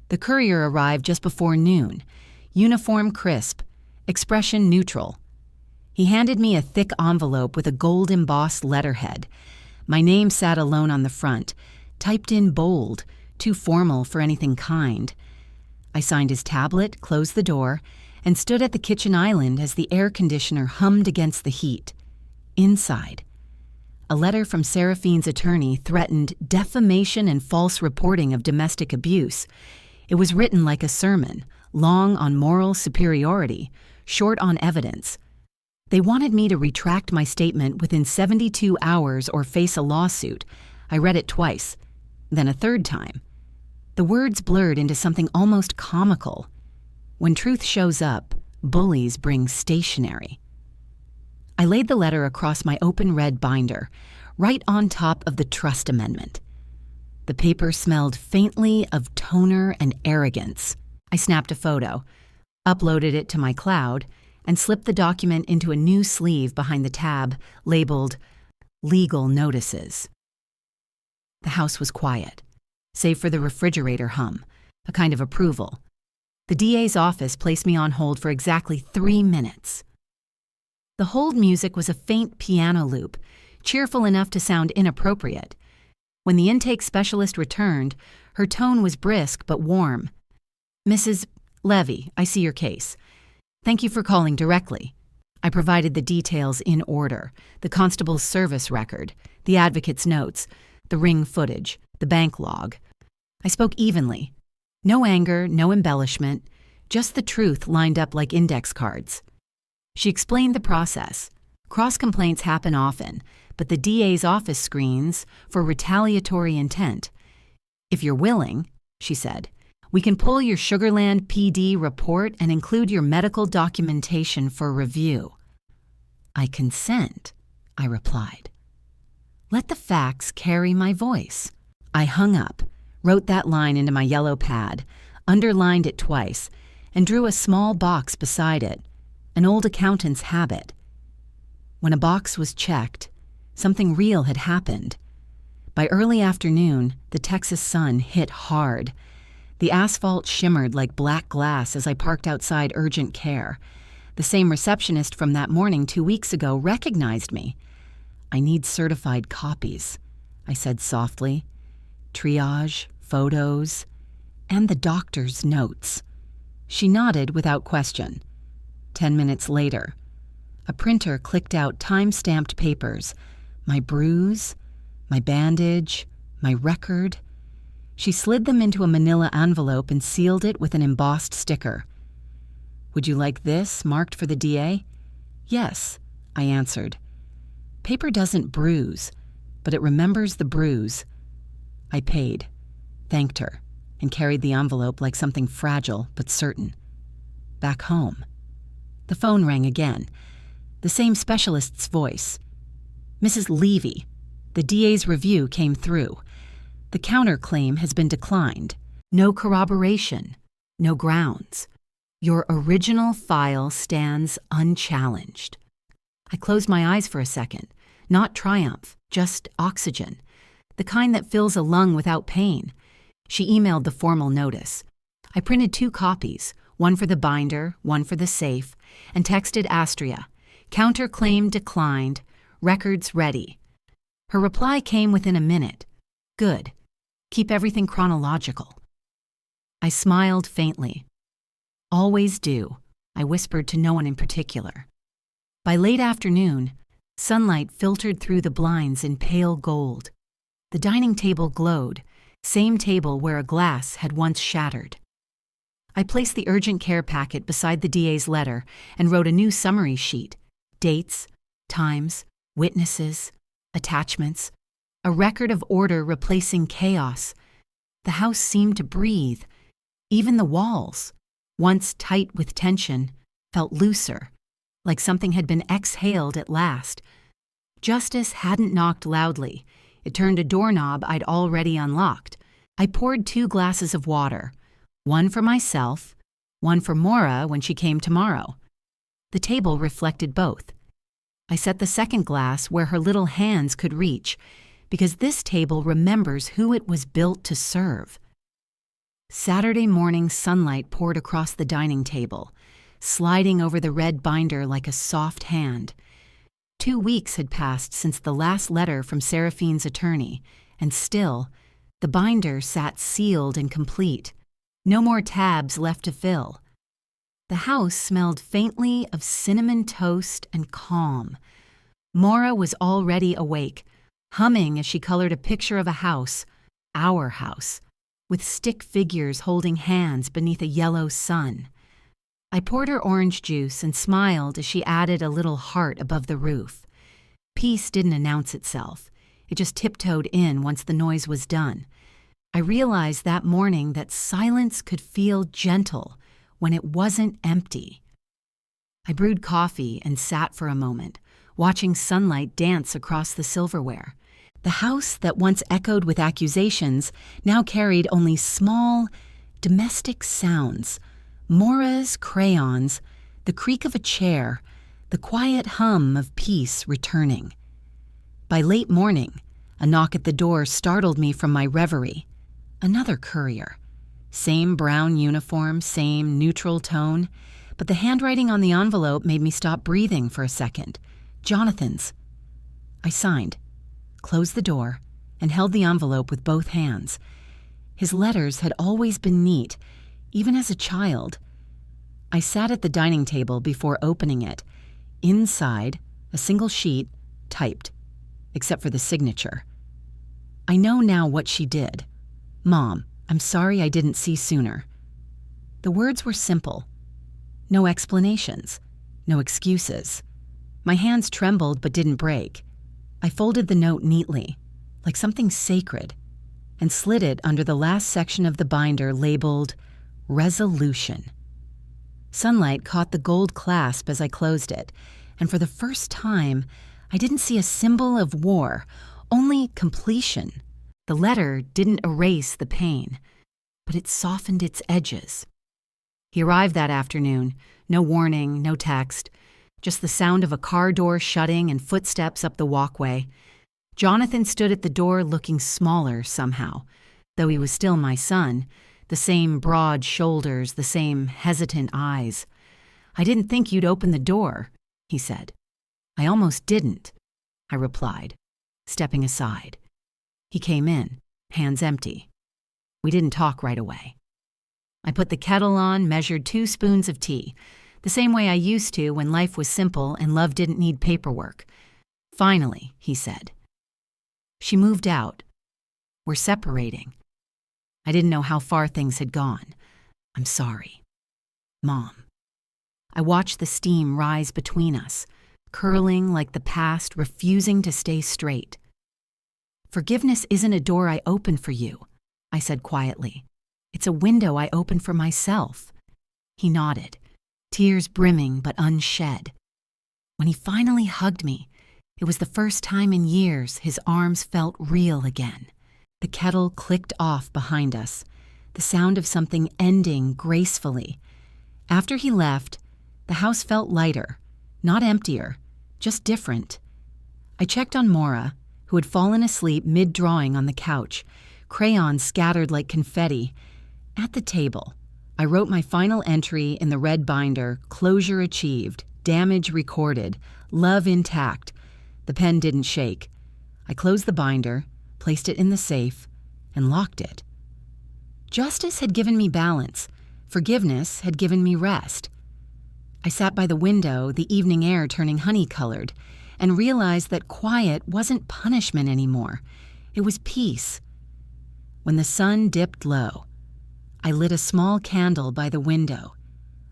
The courier arrived just before noon, uniform crisp, expression neutral. He handed me a thick envelope with a gold-embossed letterhead. My name sat alone on the front, typed in bold, too formal for anything kind. I signed his tablet, closed the door, and stood at the kitchen island as the air conditioner hummed against the heat. Inside, a letter from Seraphine's attorney threatened defamation and false reporting of domestic abuse. It was written like a sermon, long on moral superiority, short on evidence. They wanted me to retract my statement within 72 hours or face a lawsuit. I read it twice, then a third time. The words blurred into something almost comical. When truth shows up, bullies bring stationery. I laid the letter across my open red binder, right on top of the trust amendment. The paper smelled faintly of toner and arrogance. I snapped a photo, uploaded it to my cloud, and slipped the document into a new sleeve behind the tab labeled Legal Notices. The house was quiet, save for the refrigerator hum, a kind of approval. The DA's office placed me on hold for exactly 3 minutes. The hold music was a faint piano loop, cheerful enough to sound inappropriate. When the intake specialist returned, her tone was brisk but warm. Mrs. Levy, I see your case. Thank you for calling directly. I provided the details in order, the constable's service record, the advocate's notes, the ring footage, the bank log. I spoke evenly. No anger, no embellishment, just the truth lined up like index cards. She explained the process. Cross-complaints happen often, but the DA's office screens for retaliatory intent. If you're willing, she said, we can pull your Sugarland PD report and include your medical documentation for review. I consent, I replied. Let the facts carry my voice. I hung up, wrote that line into my yellow pad, underlined it twice, and drew a small box beside it, an old accountant's habit. When a box was checked, something real had happened. By early afternoon, the Texas sun hit hard. The asphalt shimmered like black glass as I parked outside urgent care. The same receptionist from that morning 2 weeks ago recognized me. I need certified copies, I said softly. Triage, photos, and the doctor's notes. She nodded without question. 10 minutes later, a printer clicked out time-stamped papers, my bruise, my bandage, my record. She slid them into a manila envelope and sealed it with an embossed sticker. Would you like this, marked for the DA? Yes, I answered. Paper doesn't bruise, but it remembers the bruise. I paid, thanked her, and carried the envelope like something fragile but certain. Back home. The phone rang again. The same specialist's voice. Mrs. Levy, the DA's review came through. The counterclaim has been declined. No corroboration. No grounds. Your original file stands unchallenged. I closed my eyes for a second. Not triumph, just oxygen. The kind that fills a lung without pain. She emailed the formal notice. I printed 2 copies, one for the binder, one for the safe, and texted Astria. Counterclaim declined. Records ready. Her reply came within a minute. Good. Keep everything chronological. I smiled faintly. Always do, I whispered to no one in particular. By late afternoon, sunlight filtered through the blinds in pale gold. The dining table glowed, same table where a glass had once shattered. I placed the urgent care packet beside the DA's letter and wrote a new summary sheet. Dates, times, witnesses, attachments, a record of order replacing chaos. The house seemed to breathe. Even the walls, once tight with tension, felt looser, like something had been exhaled at last. Justice hadn't knocked loudly. It turned a doorknob I'd already unlocked. I poured 2 glasses of water, one for myself, one for Maura when she came tomorrow. The table reflected both. I set the second glass where her little hands could reach, because this table remembers who it was built to serve. Saturday morning sunlight poured across the dining table, sliding over the red binder like a soft hand. 2 weeks had passed since the last letter from Seraphine's attorney, and still, the binder sat sealed and complete. No more tabs left to fill. The house smelled faintly of cinnamon toast and calm. Maura was already awake, humming as she colored a picture of a house, our house, with stick figures holding hands beneath a yellow sun. I poured her orange juice and smiled as she added a little heart above the roof. Peace didn't announce itself. It just tiptoed in once the noise was done. I realized that morning that silence could feel gentle when it wasn't empty. I brewed coffee and sat for a moment, watching sunlight dance across the silverware. The house that once echoed with accusations now carried only small, domestic sounds. Maura's crayons, the creak of a chair, the quiet hum of peace returning. By late morning, a knock at the door startled me from my reverie. Another courier. Same brown uniform, same neutral tone, but the handwriting on the envelope made me stop breathing for a second. Jonathan's. I signed, closed the door, and held the envelope with both hands. His letters had always been neat, even as a child. I sat at the dining table before opening it. Inside, a single sheet, typed, except for the signature. I know now what she did. Mom, I'm sorry I didn't see sooner. The words were simple. No explanations, no excuses. My hands trembled but didn't break. I folded the note neatly, like something sacred, and slid it under the last section of the binder labeled Resolution. Sunlight caught the gold clasp as I closed it, and for the first time, I didn't see a symbol of war, only completion. The letter didn't erase the pain, but it softened its edges. He arrived that afternoon, no warning, no text, just the sound of a car door shutting and footsteps up the walkway. Jonathan stood at the door looking smaller somehow, though he was still my son, the same broad shoulders, the same hesitant eyes. "I didn't think you'd open the door," he said. "I almost didn't," I replied, stepping aside. He came in, hands empty. We didn't talk right away. I put the kettle on, measured 2 spoons of tea, the same way I used to when life was simple and love didn't need paperwork. "Finally," he said. "She moved out. We're separating." I didn't know how far things had gone. "I'm sorry. Mom." I watched the steam rise between us, curling like the past, refusing to stay straight. "Forgiveness isn't a door I open for you," I said quietly. "It's a window I open for myself." He nodded, tears brimming but unshed. When he finally hugged me, it was the first time in years his arms felt real again. The kettle clicked off behind us, the sound of something ending gracefully. After he left, the house felt lighter, not emptier, just different. I checked on Maura, who had fallen asleep mid-drawing on the couch, crayons scattered like confetti. At the table, I wrote my final entry in the red binder: "Closure achieved, damage recorded, love intact." The pen didn't shake. I closed the binder, placed it in the safe, and locked it. Justice had given me balance. Forgiveness had given me rest. I sat by the window, the evening air turning honey-colored, and realized that quiet wasn't punishment anymore. It was peace. When the sun dipped low, I lit a small candle by the window,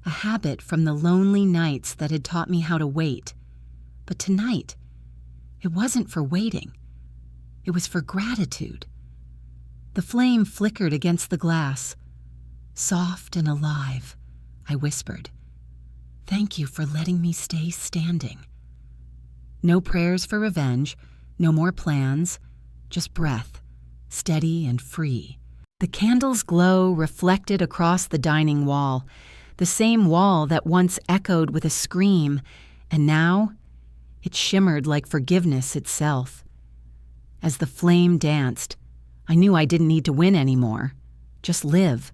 a habit from the lonely nights that had taught me how to wait. But tonight, it wasn't for waiting. It was for gratitude. The flame flickered against the glass. "Soft and alive," I whispered. "Thank you for letting me stay standing." No prayers for revenge, no more plans, just breath, steady and free. The candle's glow reflected across the dining wall, the same wall that once echoed with a scream, and now it shimmered like forgiveness itself. As the flame danced, I knew I didn't need to win anymore, just live.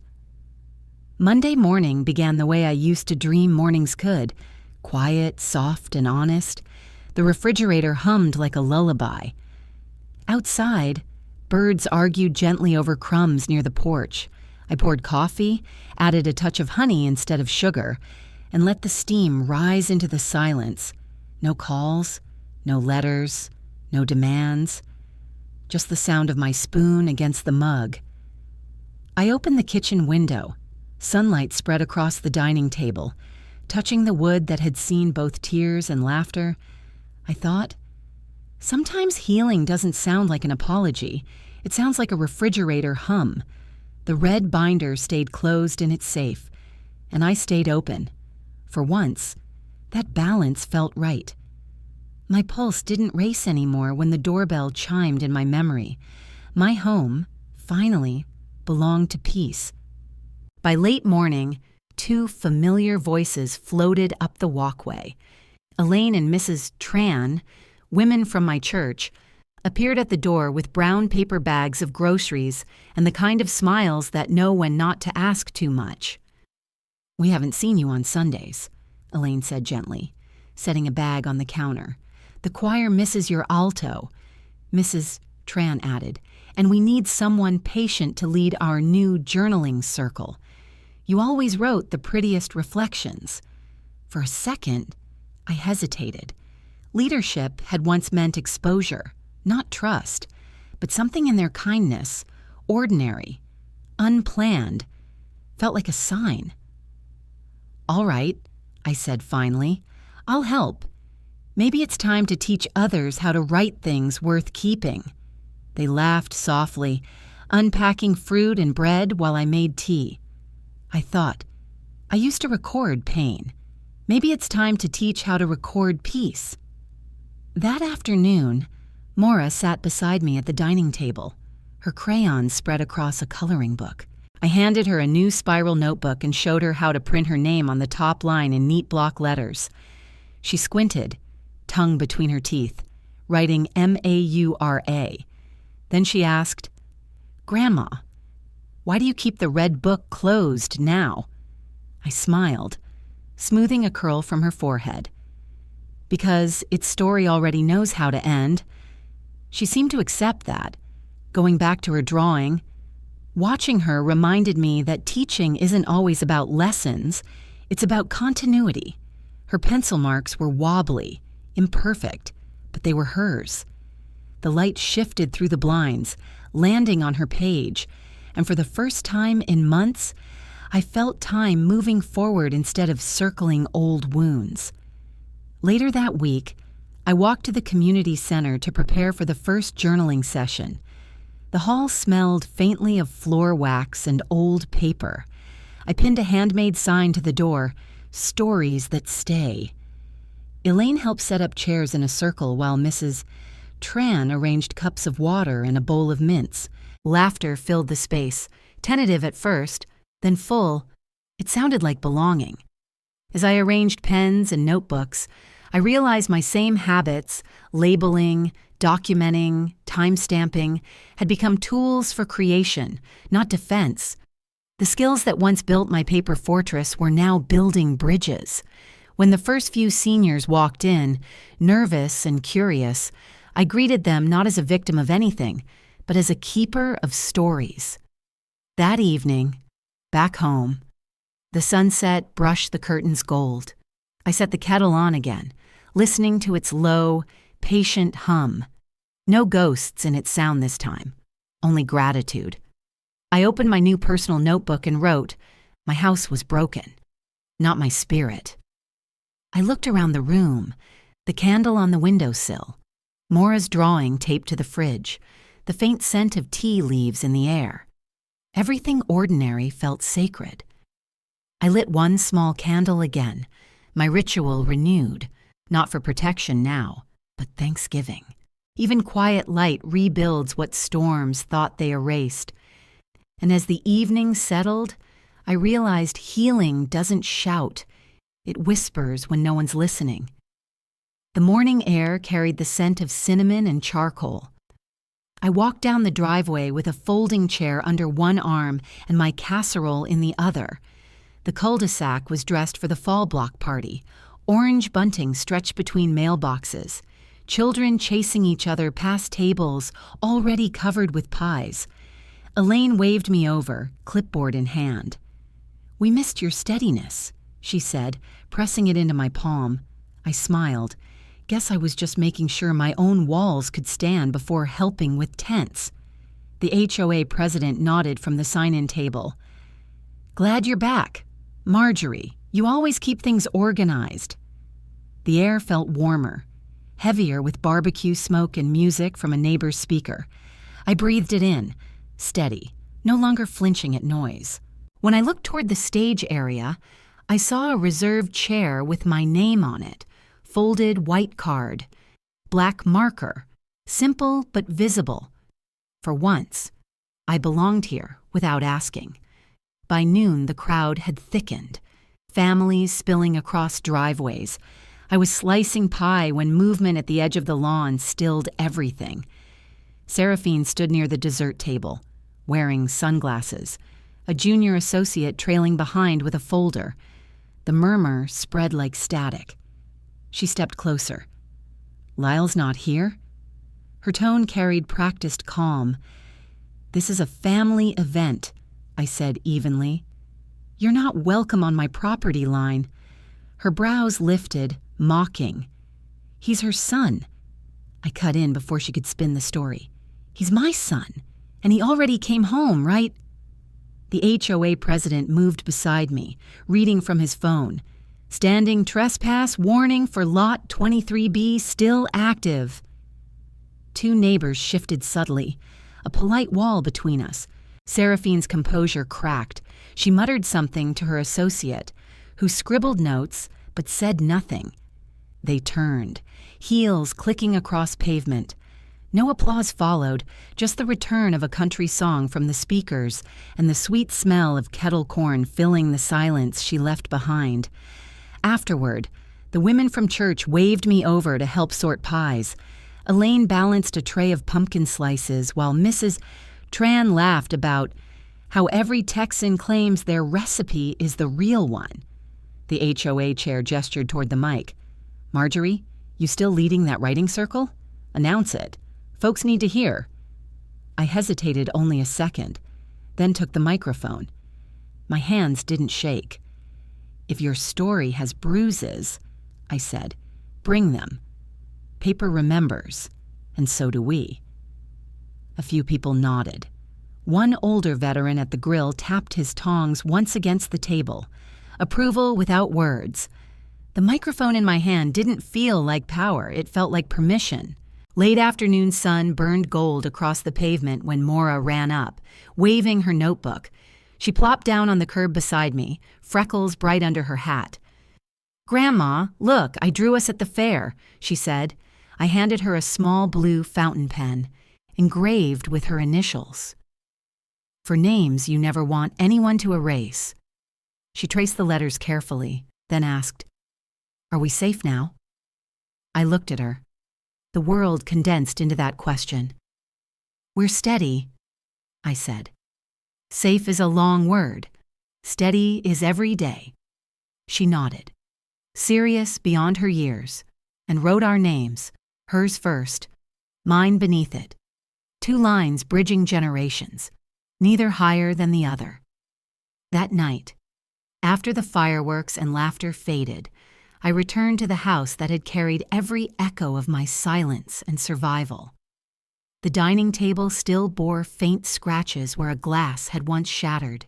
Monday morning began the way I used to dream mornings could, quiet, soft, and honest. The refrigerator hummed like a lullaby. Outside, birds argued gently over crumbs near the porch. I poured coffee, added a touch of honey instead of sugar, and let the steam rise into the silence. No calls, no letters, no demands, just the sound of my spoon against the mug. I opened the kitchen window. Sunlight spread across the dining table, touching the wood that had seen both tears and laughter. I thought, sometimes healing doesn't sound like an apology. It sounds like a refrigerator hum. The red binder stayed closed in its safe, and I stayed open. For once, that balance felt right. My pulse didn't race anymore when the doorbell chimed in my memory. My home, finally, belonged to peace. By late morning, 2 familiar voices floated up the walkway. Elaine and Mrs. Tran, women from my church, appeared at the door with brown paper bags of groceries and the kind of smiles that know when not to ask too much. "We haven't seen you on Sundays," Elaine said gently, setting a bag on the counter. "The choir misses your alto," Mrs. Tran added, "and we need someone patient to lead our new journaling circle. You always wrote the prettiest reflections." For a second, I hesitated. Leadership had once meant exposure, not trust, but something in their kindness, ordinary, unplanned, felt like a sign. "All right," I said finally. "I'll help. Maybe it's time to teach others how to write things worth keeping." They laughed softly, unpacking fruit and bread while I made tea. I thought, I used to record pain. Maybe it's time to teach how to record peace. That afternoon, Maura sat beside me at the dining table, her crayons spread across a coloring book. I handed her a new spiral notebook and showed her how to print her name on the top line in neat block letters. She squinted, tongue between her teeth, writing Maura. Then she asked, "Grandma, why do you keep the red book closed now?" I smiled, smoothing a curl from her forehead. "Because its story already knows how to end." She seemed to accept that, going back to her drawing. Watching her reminded me that teaching isn't always about lessons, it's about continuity. Her pencil marks were wobbly, imperfect, but they were hers. The light shifted through the blinds, landing on her page, and for the first time in months, I felt time moving forward instead of circling old wounds. Later that week, I walked to the community center to prepare for the first journaling session. The hall smelled faintly of floor wax and old paper. I pinned a handmade sign to the door, "Stories that Stay." Elaine helped set up chairs in a circle while Mrs. Tran arranged cups of water and a bowl of mints. Laughter filled the space, tentative at first, then full. It sounded like belonging. As I arranged pens and notebooks, I realized my same habits, labeling, documenting, time-stamping, had become tools for creation, not defense. The skills that once built my paper fortress were now building bridges. When the first few seniors walked in, nervous and curious, I greeted them not as a victim of anything, but as a keeper of stories. That evening, back home, the sunset brushed the curtains gold. I set the kettle on again, listening to its low, patient hum. No ghosts in its sound this time, only gratitude. I opened my new personal notebook and wrote, "My house was broken, not my spirit." I looked around the room, the candle on the windowsill, Maura's drawing taped to the fridge, the faint scent of tea leaves in the air. Everything ordinary felt sacred. I lit one small candle again, my ritual renewed, not for protection now, but thanksgiving. Even quiet light rebuilds what storms thought they erased. And as the evening settled, I realized healing doesn't shout. It whispers when no one's listening. The morning air carried the scent of cinnamon and charcoal. I walked down the driveway with a folding chair under one arm and my casserole in the other. The cul-de-sac was dressed for the fall block party. Orange bunting stretched between mailboxes. Children chasing each other past tables already covered with pies. Elaine waved me over, clipboard in hand. "We missed your steadiness," she said, pressing it into my palm. I smiled. Guess I was just making sure my own walls could stand before helping with tents. The HOA president nodded from the sign-in table. "Glad you're back. Marjorie, you always keep things organized." The air felt warmer, heavier with barbecue smoke and music from a neighbor's speaker. I breathed it in, steady, no longer flinching at noise. When I looked toward the stage area, I saw a reserved chair with my name on it, folded white card, black marker, simple but visible. For once, I belonged here without asking. By noon, the crowd had thickened, families spilling across driveways. I was slicing pie when movement at the edge of the lawn stilled everything. Seraphine stood near the dessert table, wearing sunglasses, a junior associate trailing behind with a folder. The murmur spread like static. She stepped closer. "Lyle's not here?" Her tone carried practiced calm. "This is a family event," I said evenly. "You're not welcome on my property line." Her brows lifted, mocking. "He's her son." I cut in before she could spin the story. "He's my son, and he already came home, right?" The HOA president moved beside me, reading from his phone. "Standing trespass warning for lot 23B still active." Two neighbors shifted subtly, a polite wall between us. Seraphine's composure cracked. She muttered something to her associate, who scribbled notes but said nothing. They turned, heels clicking across pavement. No applause followed, just the return of a country song from the speakers and the sweet smell of kettle corn filling the silence she left behind. Afterward, the women from church waved me over to help sort pies. Elaine balanced a tray of pumpkin slices while Mrs. Tran laughed about how every Texan claims their recipe is the real one. The HOA chair gestured toward the mic. "Marjorie, you still leading that writing circle? Announce it. Folks need to hear." I hesitated only a second, then took the microphone. My hands didn't shake. "If your story has bruises," I said, "bring them. Paper remembers, and so do we." A few people nodded. One older veteran at the grill tapped his tongs once against the table. Approval without words. The microphone in my hand didn't feel like power, it felt like permission. Late afternoon sun burned gold across the pavement when Maura ran up, waving her notebook. She plopped down on the curb beside me, freckles bright under her hat. "Grandma, look, I drew us at the fair," she said. I handed her a small blue fountain pen, engraved with her initials. "For names you never want anyone to erase." She traced the letters carefully, then asked, "Are we safe now?" I looked at her. The world condensed into that question. "We're steady," I said. "Safe is a long word. Steady is every day." She nodded, serious beyond her years, and wrote our names, hers first, mine beneath it. 2 lines bridging generations, neither higher than the other. That night, after the fireworks and laughter faded, I returned to the house that had carried every echo of my silence and survival. The dining table still bore faint scratches where a glass had once shattered.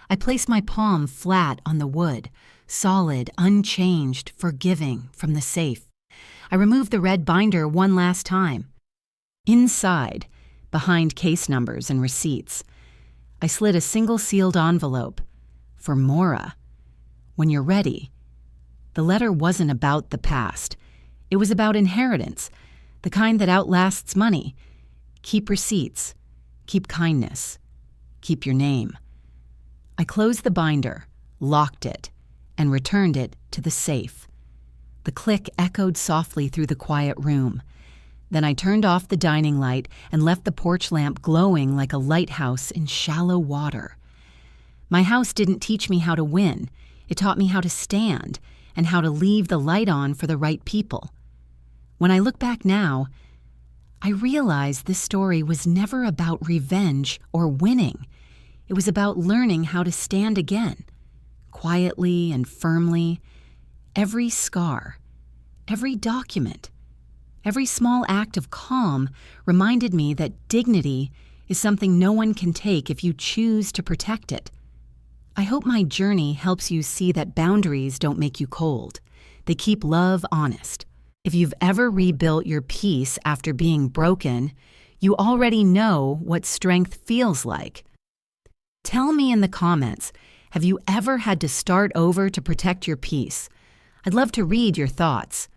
I placed my palm flat on the wood, solid, unchanged, forgiving, from the safe. I removed the red binder one last time. Inside, behind case numbers and receipts, I slid a single sealed envelope. For Maura. When you're ready. The letter wasn't about the past. It was about inheritance, the kind that outlasts money. Keep receipts. Keep kindness. Keep your name. I closed the binder, locked it, and returned it to the safe. The click echoed softly through the quiet room. Then I turned off the dining light and left the porch lamp glowing like a lighthouse in shallow water. My house didn't teach me how to win. It taught me how to stand and how to leave the light on for the right people. When I look back now, I realize this story was never about revenge or winning. It was about learning how to stand again, quietly and firmly. Every scar, every document, every small act of calm reminded me that dignity is something no one can take if you choose to protect it. I hope my journey helps you see that boundaries don't make you cold. They keep love honest. If you've ever rebuilt your peace after being broken, you already know what strength feels like. Tell me in the comments, have you ever had to start over to protect your peace? I'd love to read your thoughts.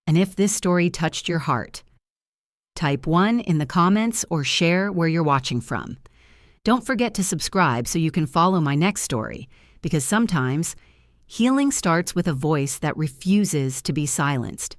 And if this story touched your heart, type 1 in the comments or share where you're watching from. Don't forget to subscribe so you can follow my next story, because sometimes healing starts with a voice that refuses to be silenced.